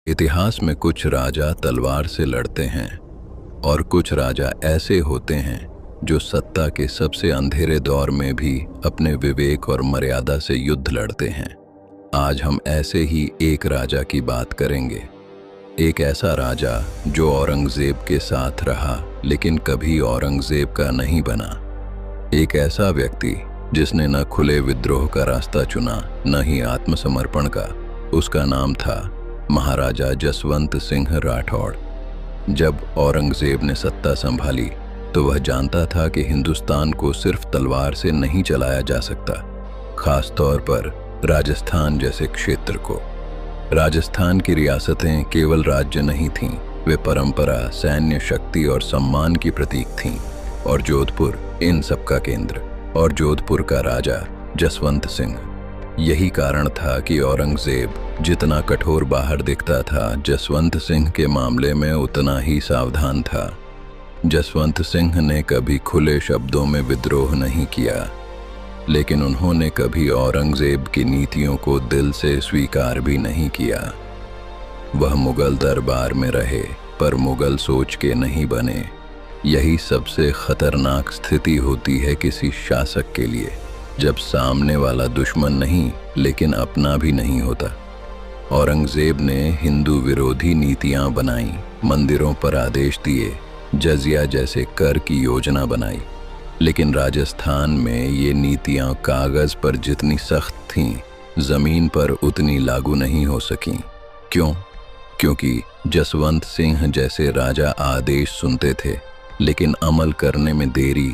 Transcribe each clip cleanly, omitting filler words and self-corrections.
इतिहास में कुछ राजा तलवार से लड़ते हैं और कुछ राजा ऐसे होते हैं जो सत्ता के सबसे अंधेरे दौर में भी अपने विवेक और मर्यादा से युद्ध लड़ते हैं। आज हम ऐसे ही एक राजा की बात करेंगे। एक ऐसा राजा जो औरंगजेब के साथ रहा लेकिन कभी औरंगजेब का नहीं बना। एक ऐसा व्यक्ति जिसने न खुले विद्रोह का रास्ता चुना न ही आत्मसमर्पण का। उसका नाम था महाराजा जसवंत सिंह राठौड़। जब औरंगजेब ने सत्ता संभाली तो वह जानता था कि हिंदुस्तान को सिर्फ तलवार से नहीं चलाया जा सकता, खास तौर पर राजस्थान जैसे क्षेत्र को। राजस्थान की रियासतें केवल राज्य नहीं थीं, वे परंपरा, सैन्य शक्ति और सम्मान की प्रतीक थीं, और जोधपुर इन सब का केंद्र। और जोधपुर का राजा जसवंत सिंह। यही कारण था कि औरंगजेब जितना कठोर बाहर दिखता था, जसवंत सिंह के मामले में उतना ही सावधान था। जसवंत सिंह ने कभी खुले शब्दों में विद्रोह नहीं किया, लेकिन उन्होंने कभी औरंगजेब की नीतियों को दिल से स्वीकार भी नहीं किया। वह मुगल दरबार में रहे पर मुगल सोच के नहीं बने। यही सबसे खतरनाक स्थिति होती है किसी शासक के लिए, जब सामने वाला दुश्मन नहीं लेकिन अपना भी नहीं होता। औरंगजेब ने हिंदू विरोधी नीतियां बनाई, मंदिरों पर आदेश दिए, जजिया जैसे कर की योजना बनाई। लेकिन राजस्थान में ये नीतियां कागज पर जितनी सख्त थीं, जमीन पर उतनी लागू नहीं हो सकीं। क्यों? क्योंकि जसवंत सिंह जैसे राजा आदेश सुनते थे लेकिन अमल करने में देरी,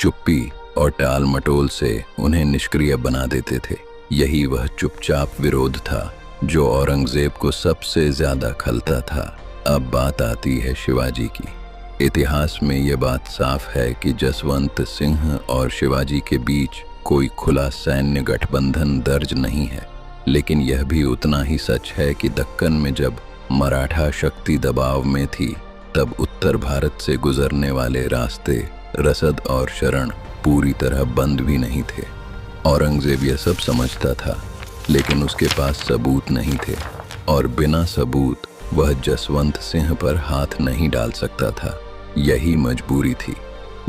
चुप्पी और टाल मटोल से उन्हें निष्क्रिय बना देते थे। यही वह चुपचाप विरोध था जो औरंगजेब को सबसे ज्यादा खलता था। अब बात आती है शिवाजी की। इतिहास में यह बात साफ है कि जसवंत सिंह और शिवाजी के बीच कोई खुला सैन्य गठबंधन दर्ज नहीं है, लेकिन यह भी उतना ही सच है कि दक्कन में जब मराठा शक्ति दबाव में थी, तब उत्तर भारत से गुजरने वाले रास्ते, रसद और शरण पूरी तरह बंद भी नहीं थे। औरंगजेब यह सब समझता था, लेकिन उसके पास सबूत नहीं थे, और बिना सबूत वह जसवंत सिंह पर हाथ नहीं डाल सकता था। यही मजबूरी थी।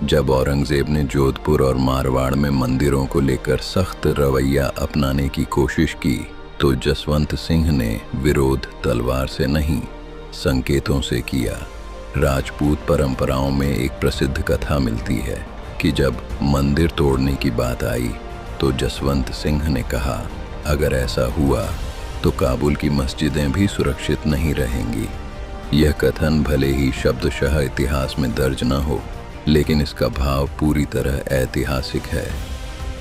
जब औरंगजेब ने जोधपुर और मारवाड़ में मंदिरों को लेकर सख्त रवैया अपनाने की कोशिश की, तो जसवंत सिंह ने विरोध तलवार से नहीं, संकेतों से किया। राजपूत परंपराओं में एक प्रसिद्ध कथा मिलती है कि जब मंदिर तोड़ने की बात आई तो जसवंत सिंह ने कहा, अगर ऐसा हुआ तो काबुल की मस्जिदें भी सुरक्षित नहीं रहेंगी। यह कथन भले ही शब्दशः इतिहास में दर्ज न हो, लेकिन इसका भाव पूरी तरह ऐतिहासिक है।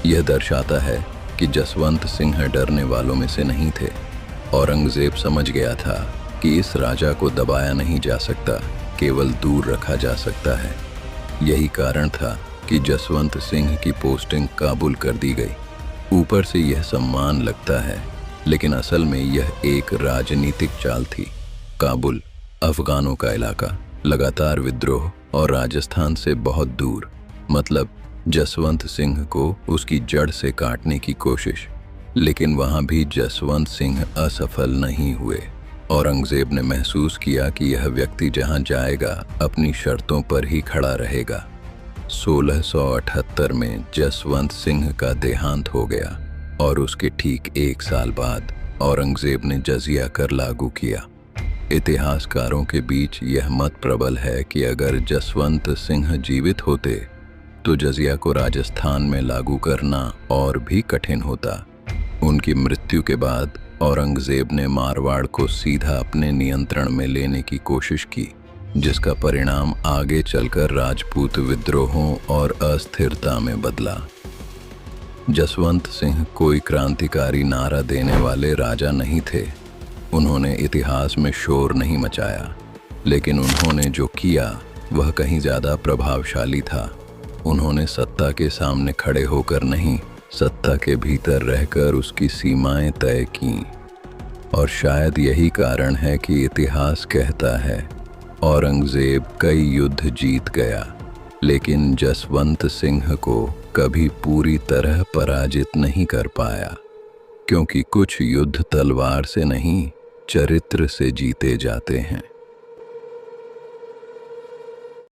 यह दर्शाता है कि जसवंत सिंह डरने वालों में से नहीं थे। औरंगजेब समझ गया था कि इस राजा को दबाया नहीं जा सकता, केवल दूर रखा जा सकता है। यही कारण था कि जसवंत सिंह की पोस्टिंग काबुल कर दी गई। ऊपर से यह सम्मान लगता है, लेकिन असल में यह एक राजनीतिक चाल थी। काबुल अफगानों का इलाका, लगातार विद्रोह और राजस्थान से बहुत दूर, मतलब जसवंत सिंह को उसकी जड़ से काटने की कोशिश। लेकिन वहां भी जसवंत सिंह असफल नहीं हुए। औरंगजेब ने महसूस किया कि यह व्यक्ति जहां जाएगा अपनी शर्तों पर ही खड़ा रहेगा। 1678 में जसवंत सिंह का देहांत हो गया और उसके ठीक 1 साल बाद औरंगजेब ने जजिया कर लागू किया। इतिहासकारों के बीच यह मत प्रबल है कि अगर जसवंत सिंह जीवित होते तो जजिया को राजस्थान में लागू करना और भी कठिन होता। उनकी मृत्यु के बाद औरंगजेब ने मारवाड़ को सीधा अपने नियंत्रण में लेने की कोशिश की, जिसका परिणाम आगे चलकर राजपूत विद्रोहों और अस्थिरता में बदला। जसवंत सिंह कोई क्रांतिकारी नारा देने वाले राजा नहीं थे। उन्होंने इतिहास में शोर नहीं मचाया, लेकिन उन्होंने जो किया वह कहीं ज्यादा प्रभावशाली था। उन्होंने सत्ता के सामने खड़े होकर नहीं, सत्ता के भीतर रहकर उसकी सीमाएं तय की। और शायद यही कारण है कि इतिहास कहता है, औरंगजेब कई युद्ध जीत गया, लेकिन जसवंत सिंह को कभी पूरी तरह पराजित नहीं कर पाया, क्योंकि कुछ युद्ध तलवार से नहीं, चरित्र से जीते जाते हैं।